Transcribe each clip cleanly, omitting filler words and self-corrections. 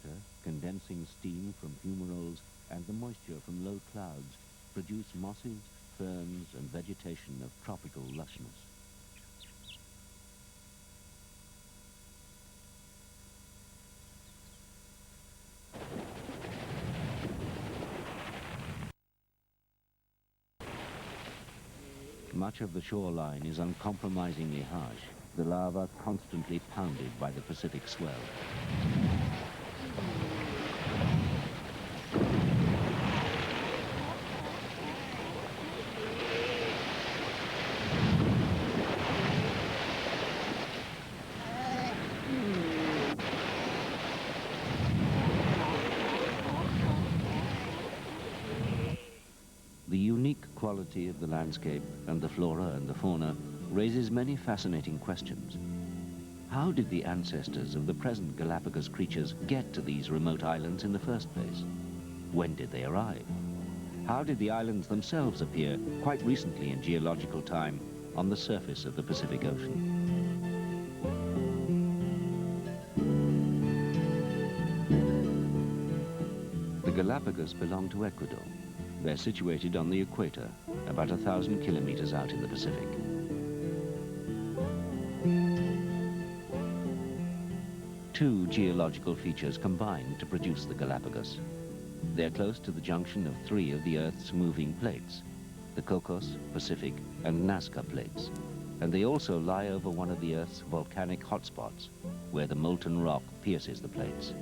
water, condensing steam from fumaroles and the moisture from low clouds produce mosses, ferns and vegetation of tropical lushness. Much of the shoreline is uncompromisingly harsh, the lava constantly pounded by the Pacific swell. The unique quality of the landscape and the flora and the fauna raises many fascinating questions. How did the ancestors of the present Galapagos creatures get to these remote islands in the first place? When did they arrive? How did the islands themselves appear quite recently in geological time on the surface of the Pacific Ocean? The Galapagos belong to Ecuador. They're situated on the equator, about 1,000 kilometers out in the Pacific. Two geological features combine to produce the Galapagos. They're close to the junction of three of the Earth's moving plates, the Cocos, Pacific, and Nazca plates, and they also lie over one of the Earth's volcanic hotspots, where the molten rock pierces the plates.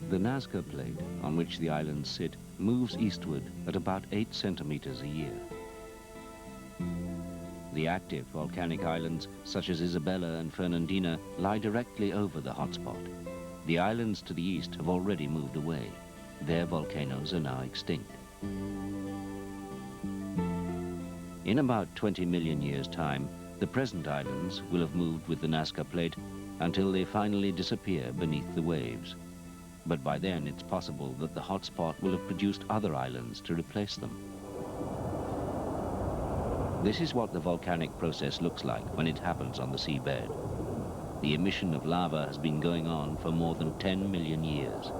The Nazca plate, on which the islands sit, moves eastward at about 8 centimeters a year. The active volcanic islands, such as Isabella and Fernandina, lie directly over the hotspot. The islands to the east have already moved away. Their volcanoes are now extinct. In about 20 million years' time, the present islands will have moved with the Nazca plate until they finally disappear beneath the waves. But by then it's possible that the hotspot will have produced other islands to replace them. This is what the volcanic process looks like when it happens on the seabed. The emission of lava has been going on for more than 10 million years.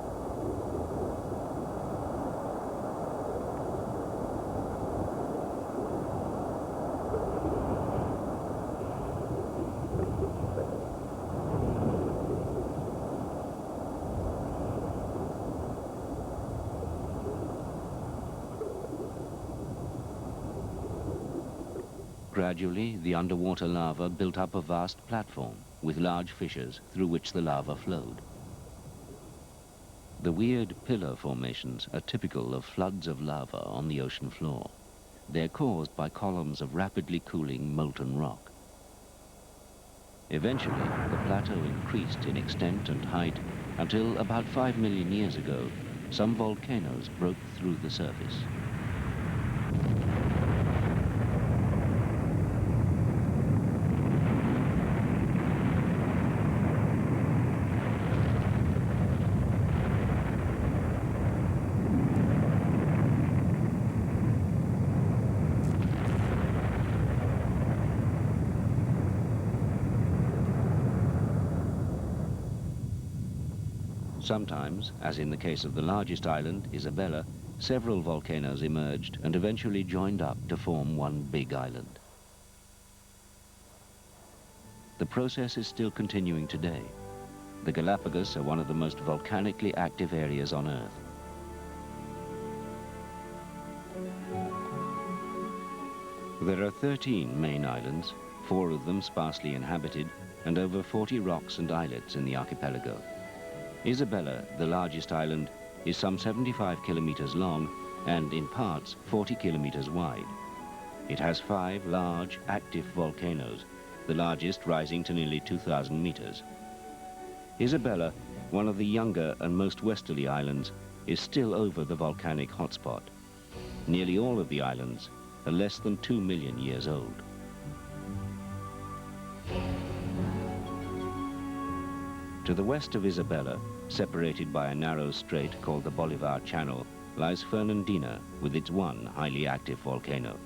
Gradually, the underwater lava built up a vast platform with large fissures through which the lava flowed. The weird pillar formations are typical of floods of lava on the ocean floor. They're caused by columns of rapidly cooling molten rock. Eventually, the plateau increased in extent and height until about 5 million years ago, some volcanoes broke through the surface. Sometimes, as in the case of the largest island, Isabella, several volcanoes emerged and eventually joined up to form one big island. The process is still continuing today. The Galapagos are one of the most volcanically active areas on Earth. There are 13 main islands, 4 of them sparsely inhabited, and over 40 rocks and islets in the archipelago. Isabella, the largest island, is some 75 kilometers long and, in parts, 40 kilometers wide. It has 5 large, active volcanoes, the largest rising to nearly 2,000 meters. Isabella, one of the younger and most westerly islands, is still over the volcanic hotspot. Nearly all of the islands are less than 2 million years old. To the west of Isabella, separated by a narrow strait called the Bolivar Channel, lies Fernandina with its one highly active volcano.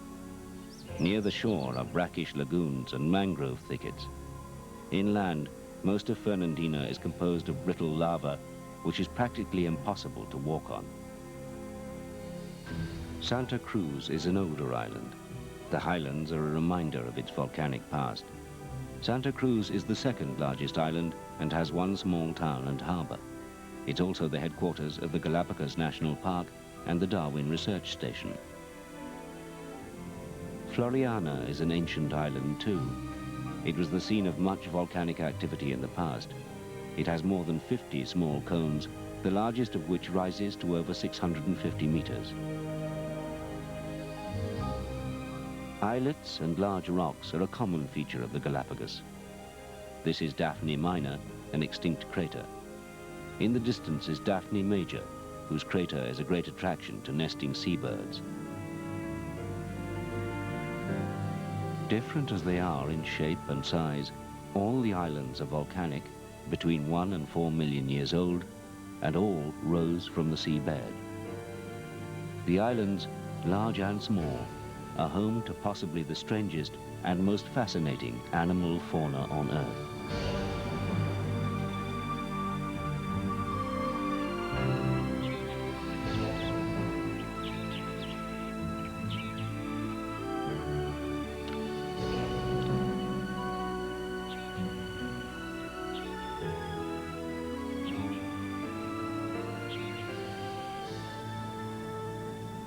Near the shore are brackish lagoons and mangrove thickets. Inland, Most of Fernandina is composed of brittle lava, which is practically impossible to walk on. Santa Cruz is an older island. The highlands are a reminder of its volcanic past. Santa Cruz is the second largest island and has one small town and harbor. It's also the headquarters of the Galapagos National Park and the Darwin Research Station. Floriana is an ancient island too. It was the scene of much volcanic activity in the past. It has more than 50 small cones, the largest of which rises to over 650 meters. Islets and large rocks are a common feature of the Galapagos. This is Daphne Minor, an extinct crater. In the distance is Daphne Major, whose crater is a great attraction to nesting seabirds. Different as they are in shape and size, all the islands are volcanic, between 1 and 4 million years old, and all rose from the seabed. The islands, large and small, are home to possibly the strangest and most fascinating animal fauna on Earth.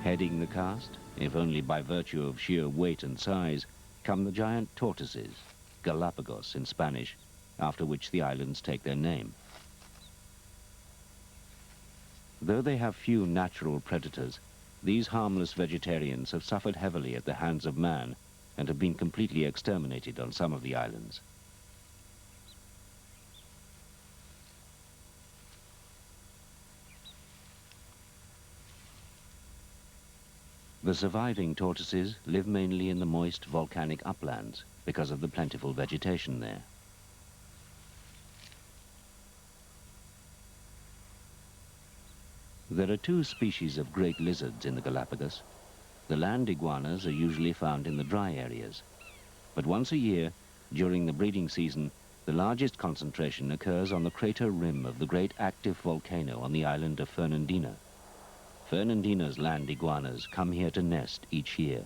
Heading the cast, if only by virtue of sheer weight and size, come the giant tortoises, Galapagos in Spanish, after which the islands take their name. Though they have few natural predators, these harmless vegetarians have suffered heavily at the hands of man and have been completely exterminated on some of the islands. The surviving tortoises live mainly in the moist volcanic uplands because of the plentiful vegetation there. There are two species of great lizards in the Galapagos. The land iguanas are usually found in the dry areas, but once a year, during the breeding season, the largest concentration occurs on the crater rim of the great active volcano on the island of Fernandina. Fernandina's land iguanas come here to nest each year.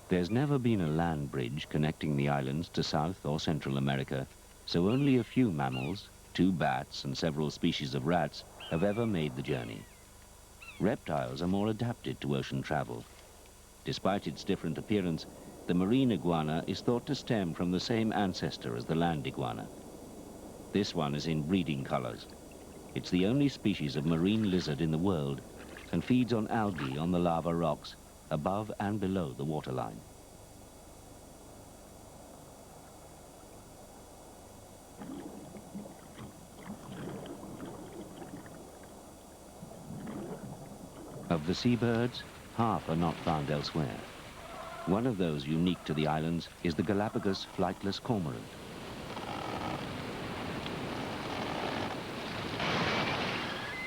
There's never been a land bridge connecting the islands to South or Central America, so only a few mammals, 2 bats and several species of rats, have ever made the journey. Reptiles are more adapted to ocean travel. Despite its different appearance, the marine iguana is thought to stem from the same ancestor as the land iguana. This one is in breeding colors. It's the only species of marine lizard in the world and feeds on algae on the lava rocks above and below the waterline. Of the seabirds, half are not found elsewhere. One of those unique to the islands is the Galapagos flightless cormorant.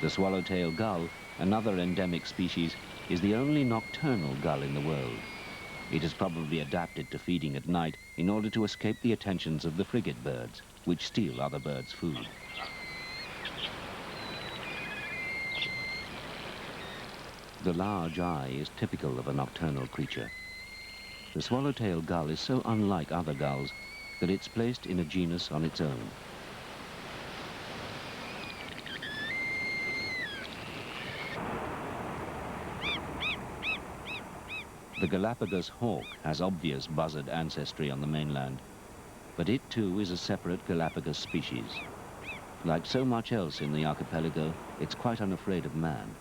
The swallowtail gull, another endemic species, is the only nocturnal gull in the world. It is probably adapted to feeding at night in order to escape the attentions of the frigate birds, which steal other birds' food. The large eye is typical of a nocturnal creature. The swallowtail gull is so unlike other gulls that it's placed in a genus on its own. The Galapagos hawk has obvious buzzard ancestry on the mainland, but it too is a separate Galapagos species. Like so much else in the archipelago, it's quite unafraid of man.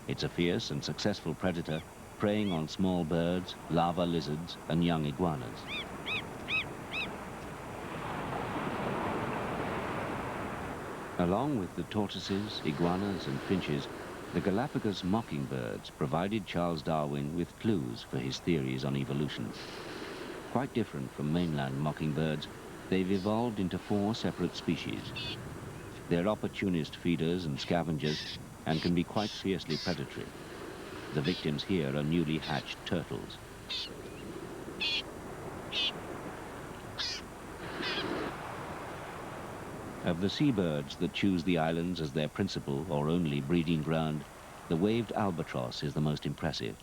It's a fierce and successful predator, preying on small birds, lava lizards, and young iguanas. Along with the tortoises, iguanas, and finches, the Galapagos mockingbirds provided Charles Darwin with clues for his theories on evolution. Quite different from mainland mockingbirds, they've evolved into 4 separate species. They're opportunist feeders and scavengers and can be quite fiercely predatory. The victims here are newly hatched turtles. Of the seabirds that choose the islands as their principal or only breeding ground, the waved albatross is the most impressive.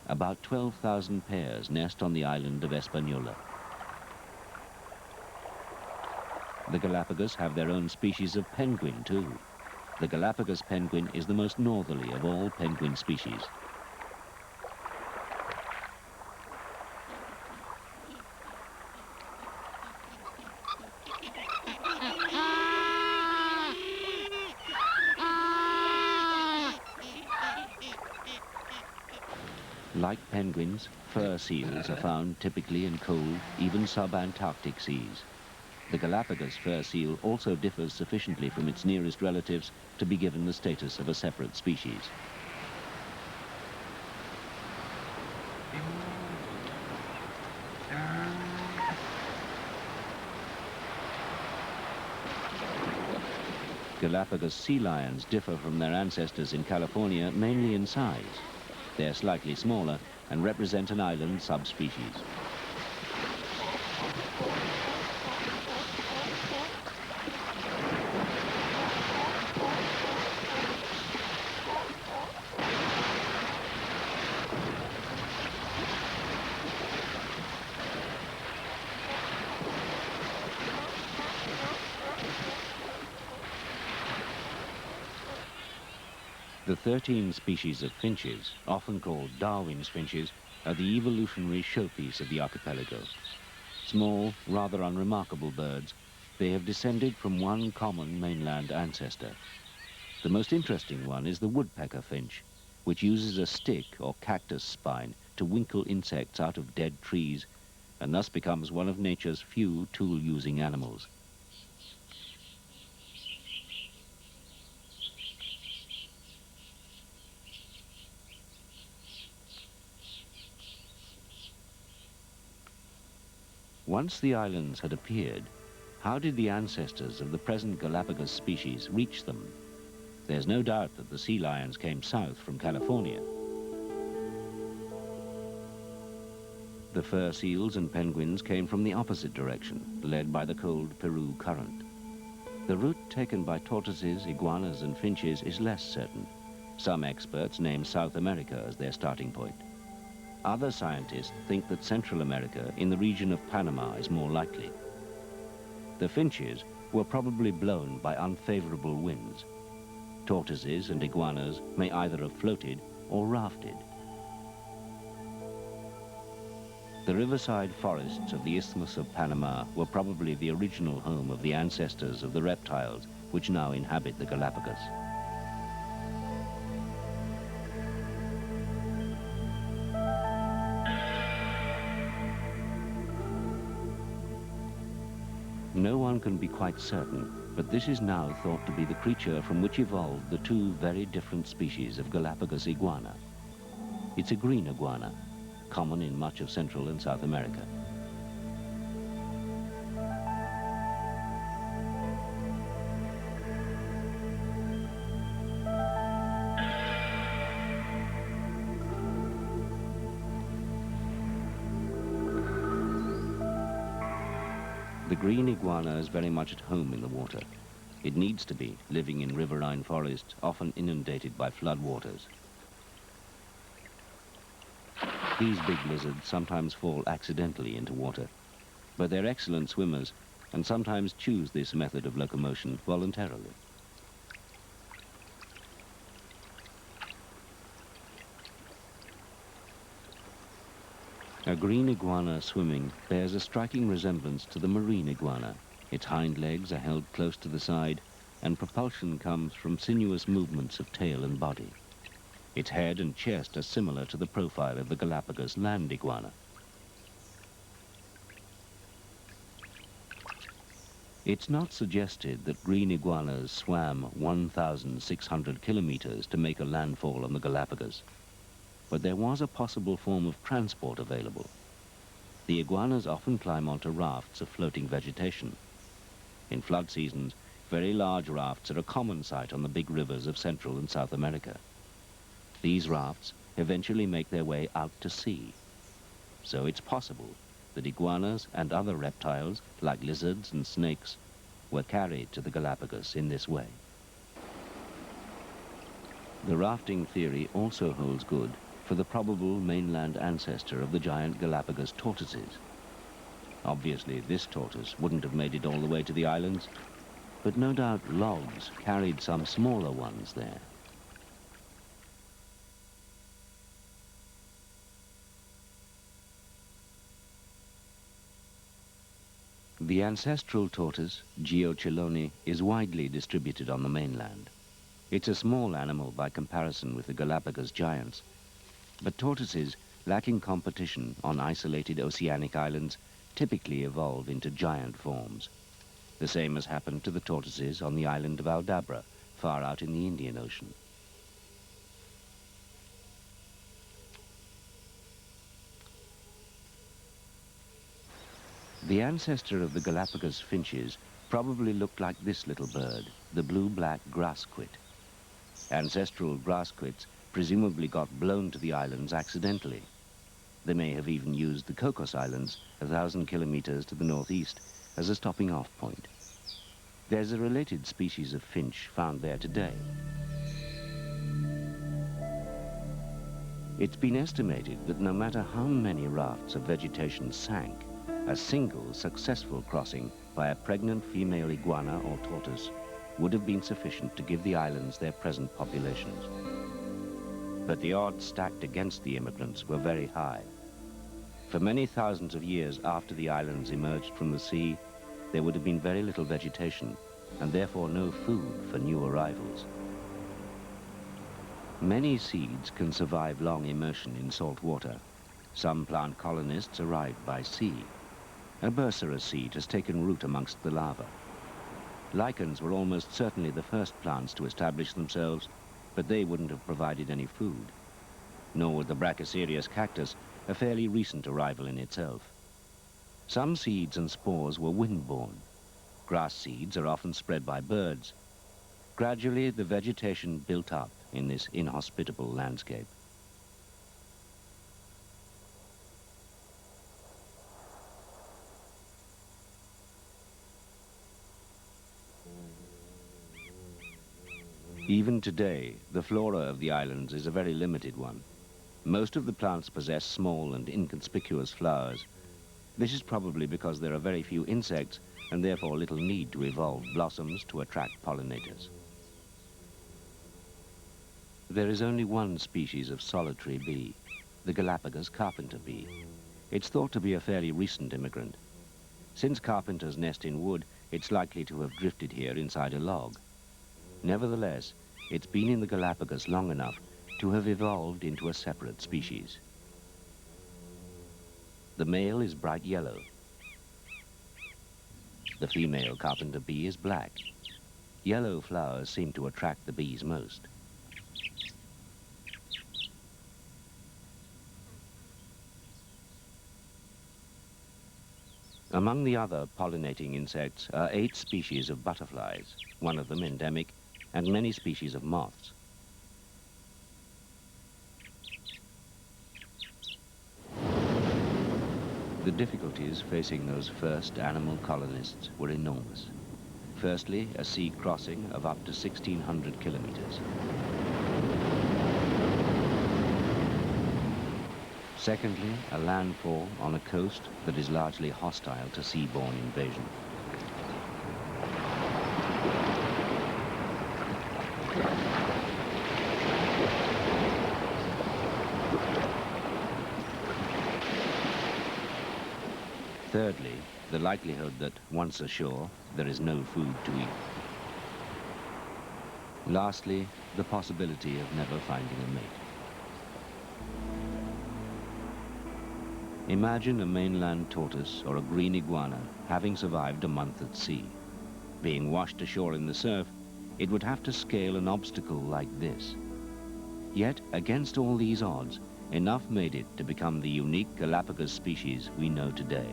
About 12,000 pairs nest on the island of Hispaniola. The Galapagos have their own species of penguin too. The Galapagos penguin is the most northerly of all penguin species. Like penguins, fur seals are found typically in cold, even sub-Antarctic seas. The Galapagos fur seal also differs sufficiently from its nearest relatives to be given the status of a separate species. Galapagos sea lions differ from their ancestors in California mainly in size. They're slightly smaller and represent an island subspecies. The 13 species of finches, often called Darwin's finches, are the evolutionary showpiece of the archipelago. Small, rather unremarkable birds, they have descended from one common mainland ancestor. The most interesting one is the woodpecker finch, which uses a stick or cactus spine to winkle insects out of dead trees, and thus becomes one of nature's few tool-using animals. Once the islands had appeared, how did the ancestors of the present Galapagos species reach them? There's no doubt that the sea lions came south from California. The fur seals and penguins came from the opposite direction, led by the cold Peril current. The route taken by tortoises, iguanas and finches is less certain. Some experts name South America as their starting point. Other scientists think that Central America in the region of Panama is more likely. The finches were probably blown by unfavorable winds. Tortoises and iguanas may either have floated or rafted. The riverside forests of the Isthmus of Panama were probably the original home of the ancestors of the reptiles which now inhabit the Galapagos. No one can be quite certain, but this is now thought to be the creature from which evolved the two very different species of Galapagos iguana. It's a green iguana, common in much of Central and South America. The green iguana is very much at home in the water. It needs to be, living in riverine forests, often inundated by floodwaters. These big lizards sometimes fall accidentally into water, but they're excellent swimmers and sometimes choose this method of locomotion voluntarily. A green iguana swimming bears a striking resemblance to the marine iguana. Its hind legs are held close to the side, and propulsion comes from sinuous movements of tail and body. Its head and chest are similar to the profile of the Galapagos land iguana. It's not suggested that green iguanas swam 1,600 kilometers to make a landfall on the Galapagos. But there was a possible form of transport available. The iguanas often climb onto rafts of floating vegetation. In flood seasons, very large rafts are a common sight on the big rivers of Central and South America. These rafts, eventually make their way out to sea. So it's possible that iguanas and other reptiles, like lizards and snakes, were carried to the Galapagos in this way. The rafting theory also holds good for the probable mainland ancestor of the giant Galapagos tortoises. Obviously, this tortoise wouldn't have made it all the way to the islands, but no doubt logs carried some smaller ones there. The ancestral tortoise, Geochelone, is widely distributed on the mainland. It's a small animal by comparison with the Galapagos giants, but tortoises lacking competition on isolated oceanic islands typically evolve into giant forms. The same has happened to the tortoises on the island of Aldabra, far out in the Indian Ocean. The ancestor of the Galapagos finches probably looked like this little bird, the blue-black grassquit. Ancestral grassquits presumably got blown to the islands accidentally. They may have even used the Cocos Islands, 1,000 kilometers to the northeast, as a stopping-off point. There's a related species of finch found there today. It's been estimated that no matter how many rafts of vegetation sank, a single successful crossing by a pregnant female iguana or tortoise would have been sufficient to give the islands their present populations. But the odds stacked against the immigrants were very high. For many thousands of years after the islands emerged from the sea, there would have been very little vegetation and therefore no food for new arrivals. Many seeds can survive long immersion in salt water. Some plant colonists arrived by sea. A Bursera seed has taken root amongst the lava. Lichens were almost certainly the first plants to establish themselves, but they wouldn't have provided any food. Nor would the Brachycereus cactus, a fairly recent arrival in itself. Some seeds and spores were wind-borne. Grass seeds are often spread by birds. Gradually, the vegetation built up in this inhospitable landscape. Even today, the flora of the islands is a very limited one. Most of the plants possess small and inconspicuous flowers. This is probably because there are very few insects and therefore little need to evolve blossoms to attract pollinators. There is only one species of solitary bee, the Galapagos carpenter bee. It's thought to be a fairly recent immigrant. Since carpenters nest in wood, it's likely to have drifted here inside a log. Nevertheless, it's been in the Galapagos long enough to have evolved into a separate species. The male is bright yellow. The female carpenter bee is black. Yellow flowers seem to attract the bees most. Among the other pollinating insects are 8 species of butterflies, one of them endemic, and many species of moths. The difficulties facing those first animal colonists were enormous. Firstly, a sea crossing of up to 1,600 kilometers. Secondly, a landfall on a coast that is largely hostile to seaborne invasion. Thirdly, the likelihood that, once ashore, there is no food to eat. Lastly, the possibility of never finding a mate. Imagine a mainland tortoise or a green iguana having survived a month at sea. Being washed ashore in the surf, it would have to scale an obstacle like this. Yet, against all these odds, enough made it to become the unique Galapagos species we know today.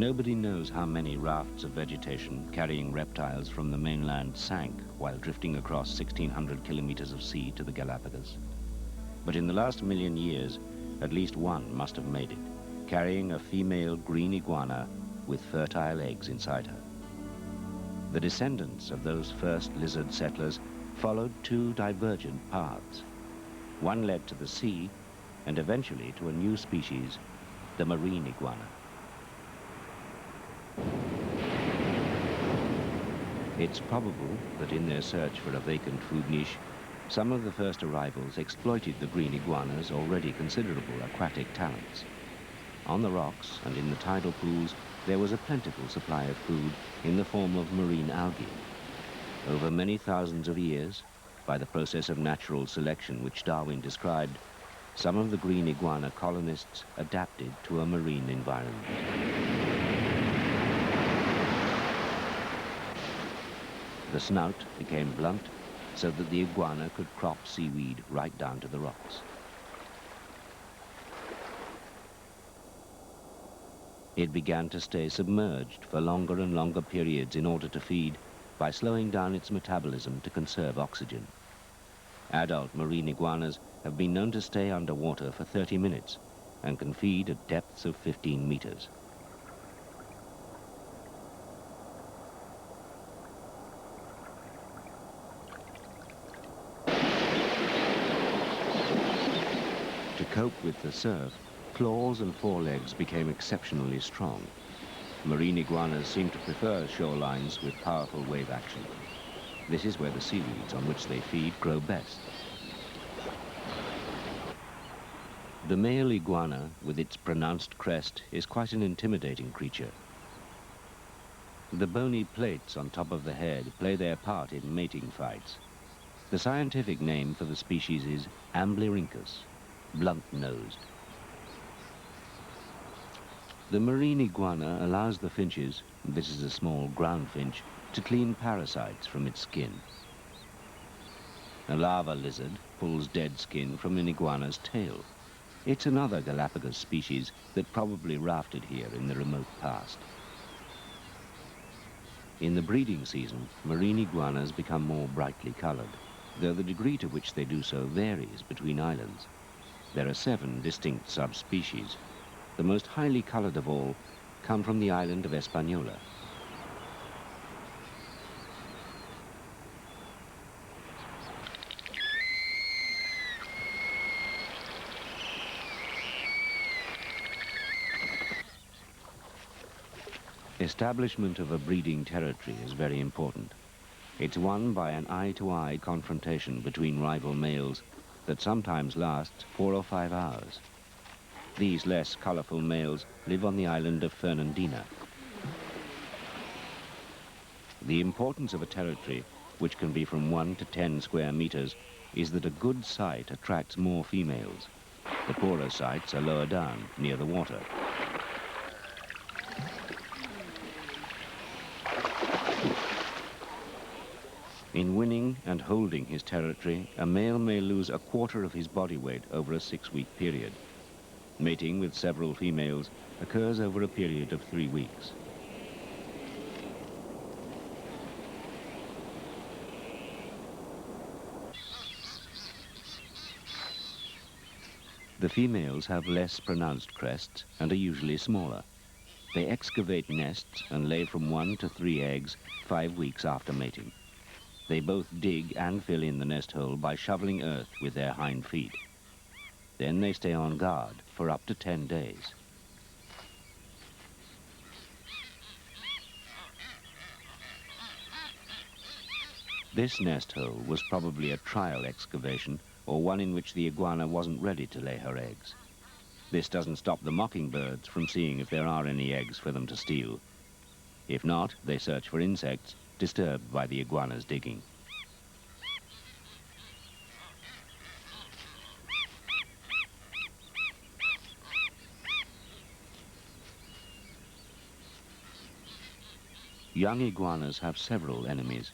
Nobody knows how many rafts of vegetation carrying reptiles from the mainland sank while drifting across 1,600 kilometers of sea to the Galapagos. But in the last million years, at least one must have made it, carrying a female green iguana with fertile eggs inside her. The descendants of those first lizard settlers followed two divergent paths. One led to the sea and eventually to a new species, the marine iguana. It's probable that in their search for a vacant food niche, some of the first arrivals exploited the green iguana's already considerable aquatic talents. On the rocks and in the tidal pools, there was a plentiful supply of food in the form of marine algae. Over many thousands of years, by the process of natural selection which Darwin described, some of the green iguana colonists adapted to a marine environment. The snout became blunt so that the iguana could crop seaweed right down to the rocks. It began to stay submerged for longer and longer periods in order to feed by slowing down its metabolism to conserve oxygen. Adult marine iguanas have been known to stay underwater for 30 minutes and can feed at depths of 15 meters. To cope with the surf, claws and forelegs became exceptionally strong. Marine iguanas seem to prefer shorelines with powerful wave action. This is where the seaweeds on which they feed grow best. The male iguana, with its pronounced crest, is quite an intimidating creature. The bony plates on top of the head play their part in mating fights. The scientific name for the species is Amblyrhynchus, blunt-nosed. The marine iguana allows the finches, this is a small ground finch, to clean parasites from its skin. A lava lizard pulls dead skin from an iguana's tail. It's another Galapagos species that probably rafted here in the remote past. In the breeding season, marine iguanas become more brightly colored, though the degree to which they do so varies between islands. There are 7 distinct subspecies. The most highly colored of all come from the island of Hispaniola. Establishment of a breeding territory is very important. It's won by an eye-to-eye confrontation between rival males that sometimes lasts 4 or 5 hours. These less colorful males live on the island of Fernandina. The importance of a territory, which can be from 1 to 10 square meters, is that a good site attracts more females. The poorer sites are lower down, near the water. In winning and holding his territory, a male may lose a quarter of his body weight over a 6-week period. Mating with several females occurs over a period of 3 weeks. The females have less pronounced crests and are usually smaller. They excavate nests and lay from 1 to 3 eggs 5 weeks after mating. They both dig and fill in the nest hole by shoveling earth with their hind feet. Then they stay on guard for up to 10 days. This nest hole was probably a trial excavation, or one in which the iguana wasn't ready to lay her eggs. This doesn't stop the mockingbirds from seeing if there are any eggs for them to steal. If not, they search for insects, disturbed by the iguana's digging. Young iguanas have several enemies.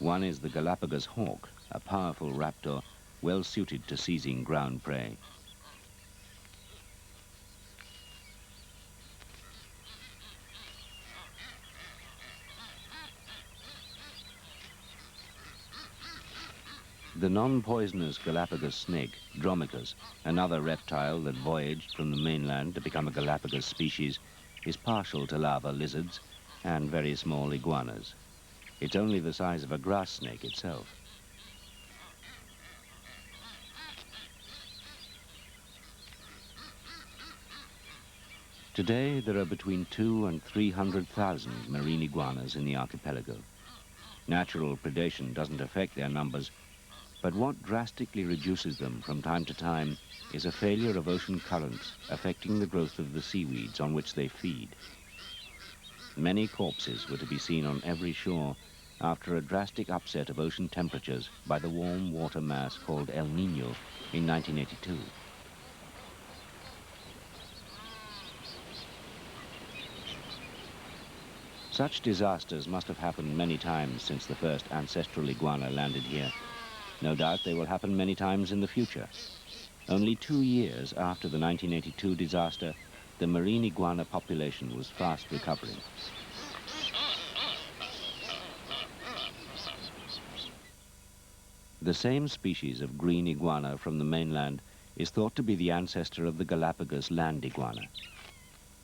One is the Galapagos hawk, a powerful raptor well suited to seizing ground prey. The non-poisonous Galapagos snake, Dromicus, another reptile that voyaged from the mainland to become a Galapagos species, is partial to lava lizards and very small iguanas. It's only the size of a grass snake itself. Today, there are between 200,000 and 300,000 marine iguanas in the archipelago. Natural predation doesn't affect their numbers, but what drastically reduces them from time to time is a failure of ocean currents affecting the growth of the seaweeds on which they feed. Many corpses were to be seen on every shore after a drastic upset of ocean temperatures by the warm water mass called El Niño in 1982. Such disasters must have happened many times since the first ancestral iguana landed here. No doubt they will happen many times in the future. Only 2 years after the 1982 disaster, the marine iguana population was fast recovering. The same species of green iguana from the mainland is thought to be the ancestor of the Galapagos land iguana.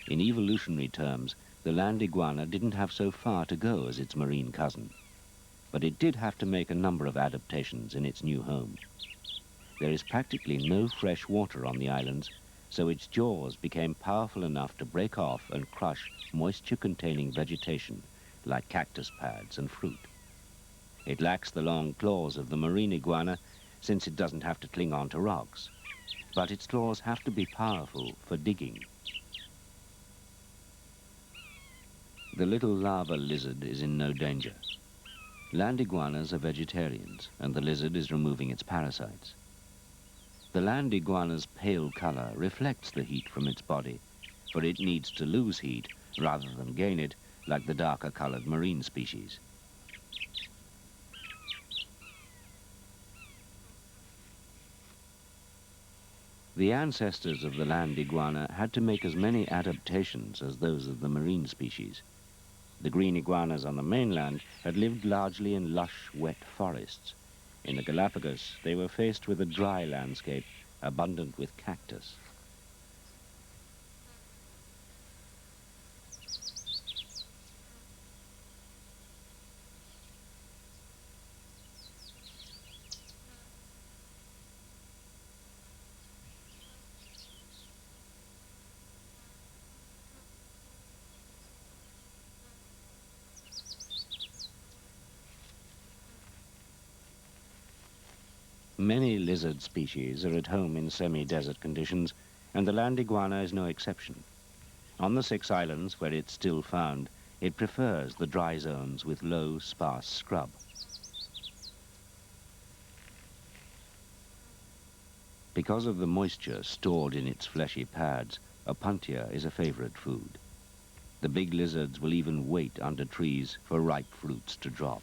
In evolutionary terms, the land iguana didn't have so far to go as its marine cousin, but it did have to make a number of adaptations in its new home. There is practically no fresh water on the islands, so its jaws became powerful enough to break off and crush moisture-containing vegetation like cactus pads and fruit. It lacks the long claws of the marine iguana since it doesn't have to cling on to rocks, but its claws have to be powerful for digging. The little lava lizard is in no danger. Land iguanas are vegetarians, and the lizard is removing its parasites. The land iguana's pale color reflects the heat from its body, for it needs to lose heat rather than gain it, like the darker colored marine species. The ancestors of the land iguana had to make as many adaptations as those of the marine species. The green iguanas on the mainland had lived largely in lush, wet forests. In the Galapagos, they were faced with a dry landscape, abundant with cactus. Many lizard species are at home in semi-desert conditions, and the land iguana is no exception. On the 6 islands where it's still found, it prefers the dry zones with low, sparse scrub. Because of the moisture stored in its fleshy pads, opuntia is a favorite food. The big lizards will even wait under trees for ripe fruits to drop.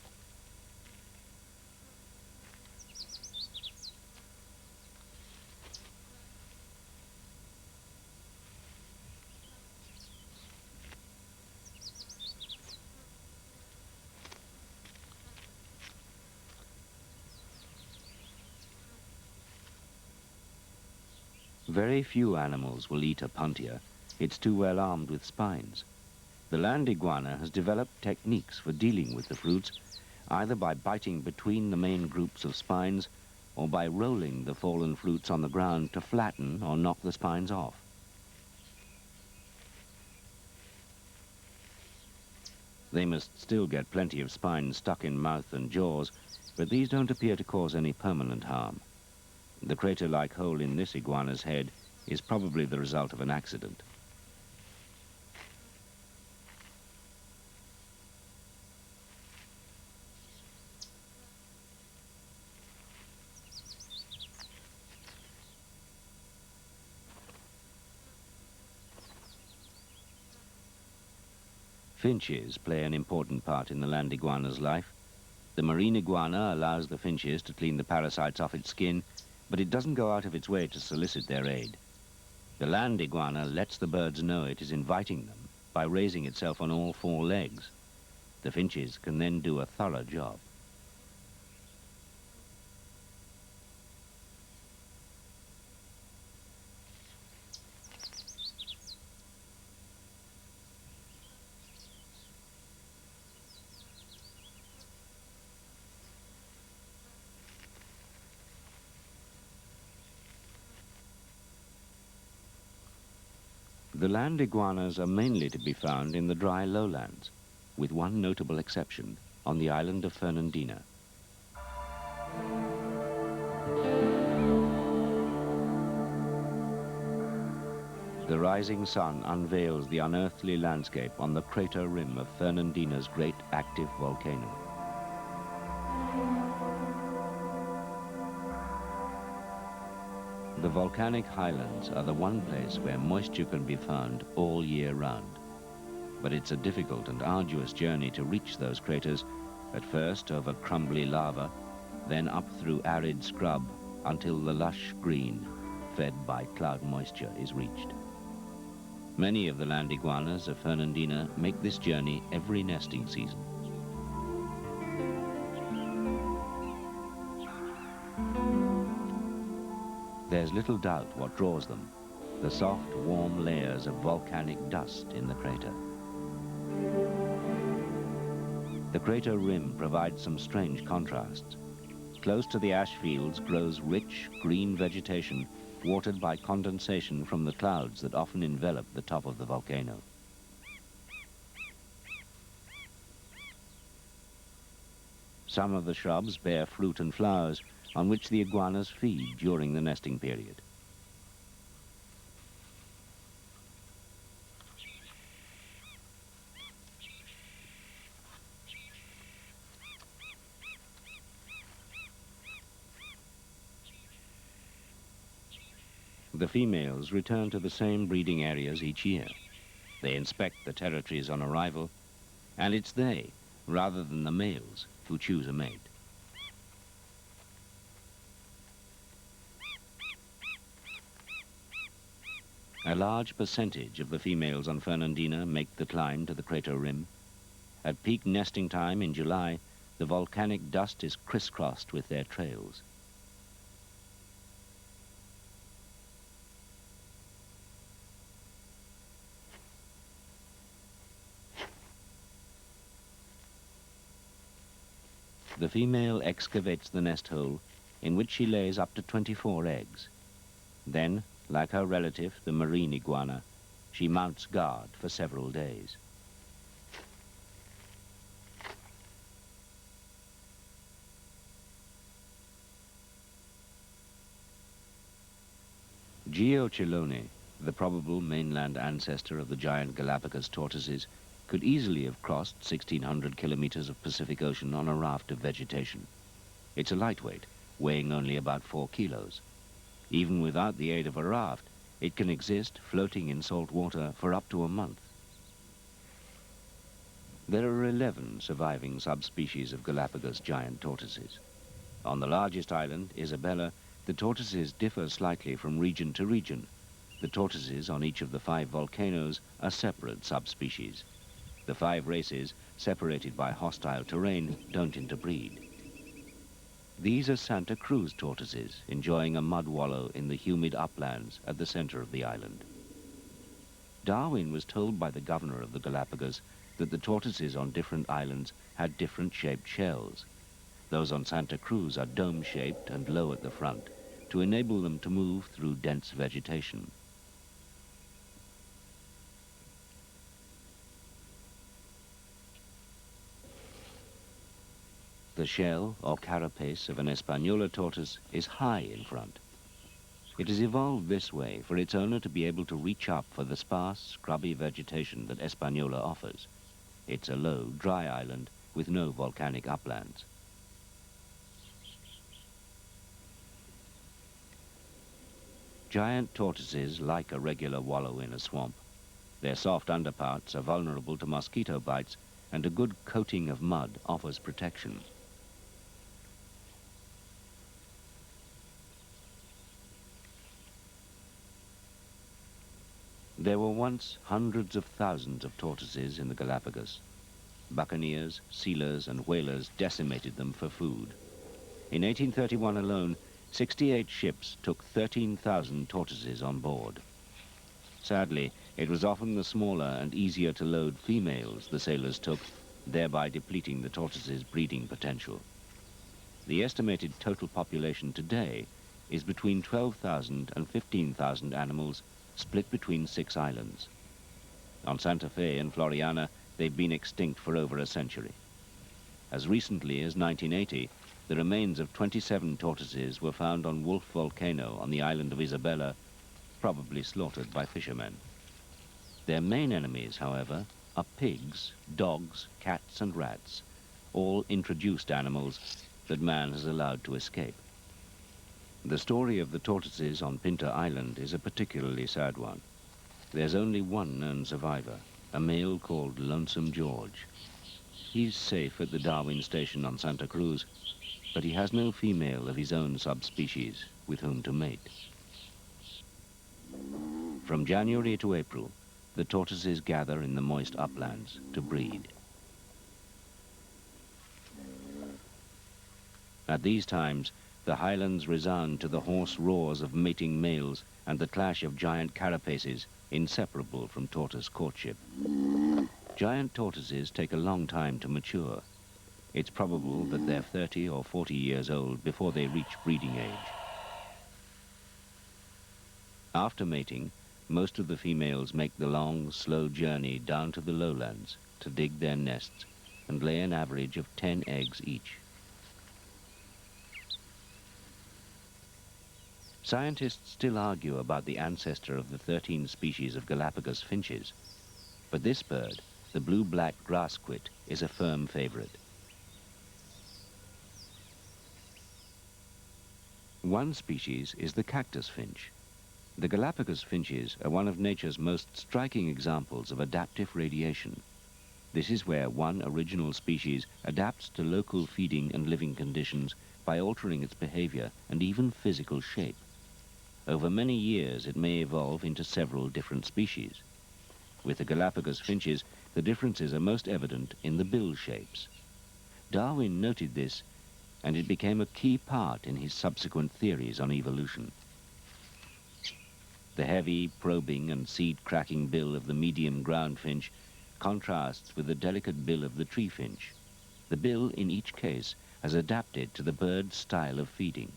Very few animals will eat opuntia. It's too well armed with spines. The land iguana has developed techniques for dealing with the fruits, either by biting between the main groups of spines or by rolling the fallen fruits on the ground to flatten or knock the spines off. They must still get plenty of spines stuck in mouth and jaws, but these don't appear to cause any permanent harm. The crater-like hole in this iguana's head is probably the result of an accident. Finches play an important part in the land iguana's life. The marine iguana allows the finches to clean the parasites off its skin, but it doesn't go out of its way to solicit their aid. The land iguana lets the birds know it is inviting them by raising itself on all 4 legs. The finches can then do a thorough job. The land iguanas are mainly to be found in the dry lowlands, with one notable exception, on the island of Fernandina. The rising sun unveils the unearthly landscape on the crater rim of Fernandina's great active volcano. The volcanic highlands are the one place where moisture can be found all year round. But it's a difficult and arduous journey to reach those craters, at first over crumbly lava, then up through arid scrub until the lush green, fed by cloud moisture, is reached. Many of the land iguanas of Fernandina make this journey every nesting season. There's little doubt what draws them, the soft, warm layers of volcanic dust in the crater. The crater rim provides some strange contrasts. Close to the ash fields grows rich, green vegetation watered by condensation from the clouds that often envelop the top of the volcano. Some of the shrubs bear fruit and flowers on which the iguanas feed during the nesting period. The females return to the same breeding areas each year. They inspect the territories on arrival, and it's they, rather than the males, who choose a mate. A large percentage of the females on Fernandina make the climb to the crater rim. At peak nesting time in July, the volcanic dust is crisscrossed with their trails. The female excavates the nest hole, in which she lays up to 24 eggs. Then, like her relative, the marine iguana, she mounts guard for several days. Geochelone, the probable mainland ancestor of the giant Galapagos tortoises, could easily have crossed 1,600 kilometers of Pacific Ocean on a raft of vegetation. It's a lightweight, weighing only about 4 kilos. Even without the aid of a raft, it can exist floating in salt water for up to a month. There are 11 surviving subspecies of Galapagos giant tortoises. On the largest island, Isabella, the tortoises differ slightly from region to region. The tortoises on each of the 5 volcanoes are separate subspecies. The 5 races, separated by hostile terrain, don't interbreed. These are Santa Cruz tortoises, enjoying a mud wallow in the humid uplands at the center of the island. Darwin was told by the governor of the Galapagos that the tortoises on different islands had different shaped shells. Those on Santa Cruz are dome-shaped and low at the front, to enable them to move through dense vegetation. The shell or carapace of an Espanola tortoise is high in front. It has evolved this way for its owner to be able to reach up for the sparse, scrubby vegetation that Espanola offers. It's a low, dry island with no volcanic uplands. Giant tortoises like a regular wallow in a swamp. Their soft underparts are vulnerable to mosquito bites, and a good coating of mud offers protection. There were once hundreds of thousands of tortoises in the Galapagos. Buccaneers, sealers, and whalers decimated them for food. In 1831 alone, 68 ships took 13,000 tortoises on board. Sadly, it was often the smaller and easier to load females the sailors took, thereby depleting the tortoises' breeding potential. The estimated total population today is between 12,000 and 15,000 animals, split between 6 islands. On Santa Fe and Floriana, they've been extinct for over a century. As recently as 1980, the remains of 27 tortoises were found on Wolf Volcano on the island of Isabella, probably slaughtered by fishermen. Their main enemies, however, are pigs, dogs, cats and rats, all introduced animals that man has allowed to escape. The story of the tortoises on Pinta Island is a particularly sad one. There's only one known survivor, a male called Lonesome George. He's safe at the Darwin station on Santa Cruz, but he has no female of his own subspecies with whom to mate. From January to April, the tortoises gather in the moist uplands to breed. At these times, the highlands resound to the hoarse roars of mating males and the clash of giant carapaces inseparable from tortoise courtship. Giant tortoises take a long time to mature. It's probable that they're 30 or 40 years old before they reach breeding age. After mating, most of the females make the long, slow journey down to the lowlands to dig their nests and lay an average of 10 eggs each. Scientists still argue about the ancestor of the 13 species of Galapagos finches, but this bird, the blue-black grassquit, is a firm favorite. One species is the cactus finch. The Galapagos finches are one of nature's most striking examples of adaptive radiation. This is where one original species adapts to local feeding and living conditions by altering its behavior and even physical shape. Over many years, it may evolve into several different species. With the Galapagos finches, the differences are most evident in the bill shapes. Darwin noted this, and it became a key part in his subsequent theories on evolution. The heavy, probing and seed-cracking bill of the medium ground finch contrasts with the delicate bill of the tree finch. The bill, in each case, has adapted to the bird's style of feeding.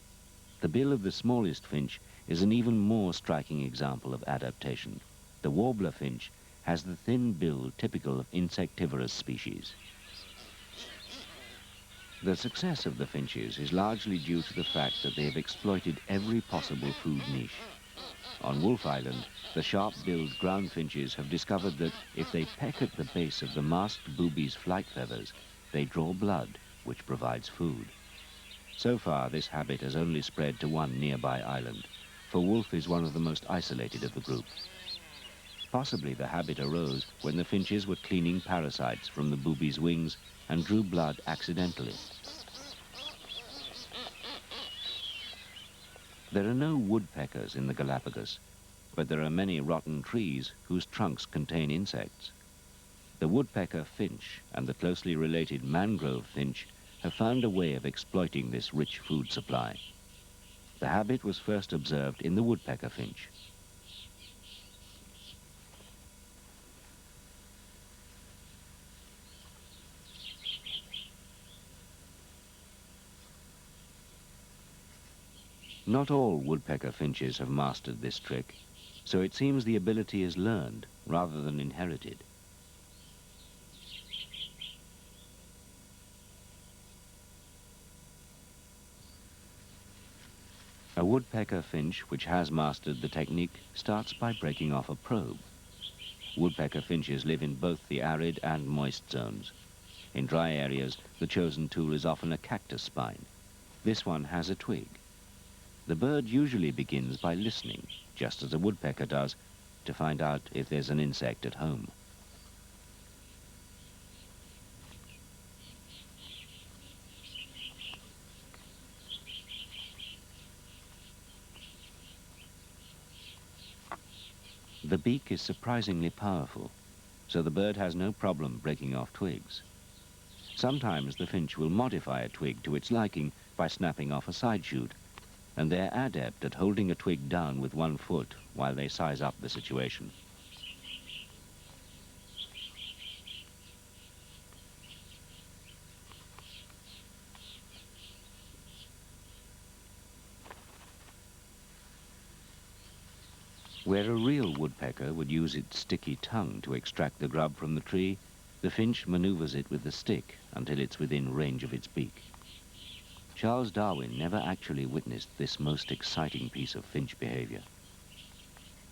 The bill of the smallest finch is an even more striking example of adaptation. The warbler finch has the thin bill typical of insectivorous species. The success of the finches is largely due to the fact that they have exploited every possible food niche. On Wolf Island, the sharp-billed ground finches have discovered that if they peck at the base of the masked booby's flight feathers, they draw blood, which provides food. So far, this habit has only spread to one nearby island, for wolf is one of the most isolated of the group. Possibly the habit arose when the finches were cleaning parasites from the booby's wings and drew blood accidentally. There are no woodpeckers in the Galapagos, but there are many rotten trees whose trunks contain insects. The woodpecker finch and the closely related mangrove finch have found a way of exploiting this rich food supply. The habit was first observed in the woodpecker finch. Not all woodpecker finches have mastered this trick, so it seems the ability is learned rather than inherited. A woodpecker finch which has mastered the technique starts by breaking off a probe. Woodpecker finches live in both the arid and moist zones. In dry areas, the chosen tool is often a cactus spine. This one has a twig. The bird usually begins by listening, just as a woodpecker does, to find out if there's an insect at home. The beak is surprisingly powerful, so the bird has no problem breaking off twigs. Sometimes the finch will modify a twig to its liking by snapping off a side shoot, and they're adept at holding a twig down with one foot while they size up the situation. Where a real woodpecker would use its sticky tongue to extract the grub from the tree, the finch maneuvers it with the stick until it's within range of its beak. Charles Darwin never actually witnessed this most exciting piece of finch behavior.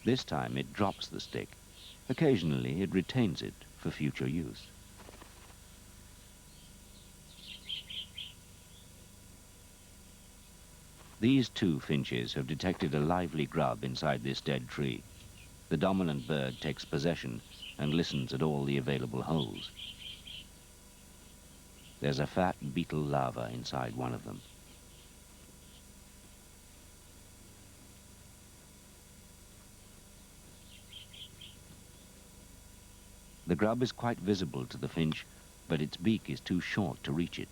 This time it drops the stick. Occasionally it retains it for future use. These two finches have detected a lively grub inside this dead tree. The dominant bird takes possession and listens at all the available holes. There's a fat beetle larva inside one of them. The grub is quite visible to the finch, but its beak is too short to reach it.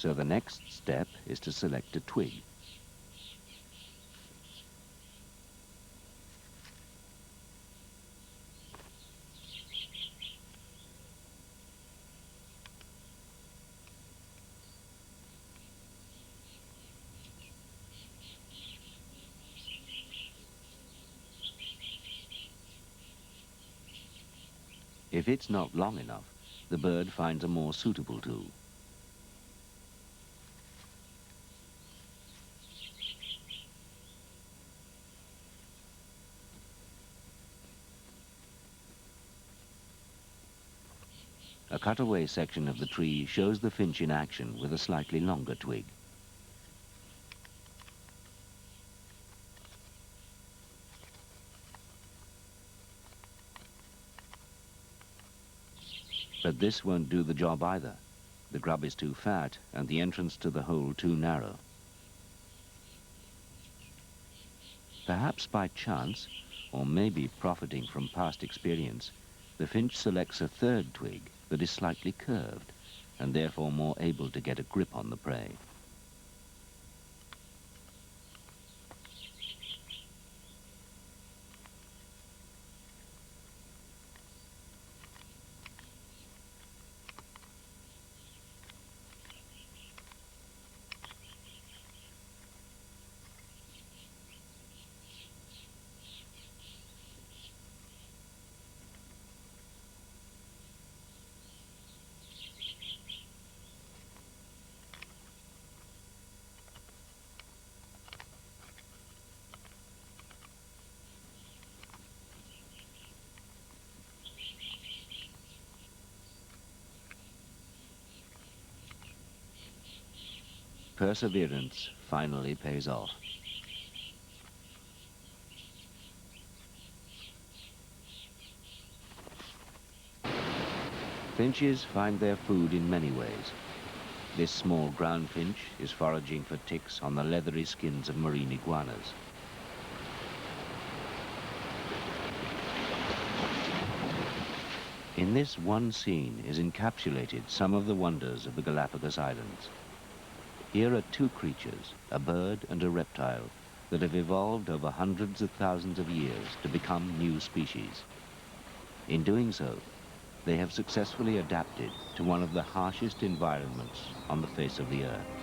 So the next step is to select a twig. If it's not long enough, the bird finds a more suitable tool. A cutaway section of the tree shows the finch in action with a slightly longer twig. But this won't do the job either. The grub is too fat and the entrance to the hole too narrow. Perhaps by chance, or maybe profiting from past experience, the finch selects a third twig that is slightly curved and therefore more able to get a grip on the prey. Perseverance finally pays off. Finches find their food in many ways. This small ground finch is foraging for ticks on the leathery skins of marine iguanas. In this one scene is encapsulated some of the wonders of the Galapagos Islands. Here are two creatures, a bird and a reptile, that have evolved over hundreds of thousands of years to become new species. In doing so, they have successfully adapted to one of the harshest environments on the face of the Earth.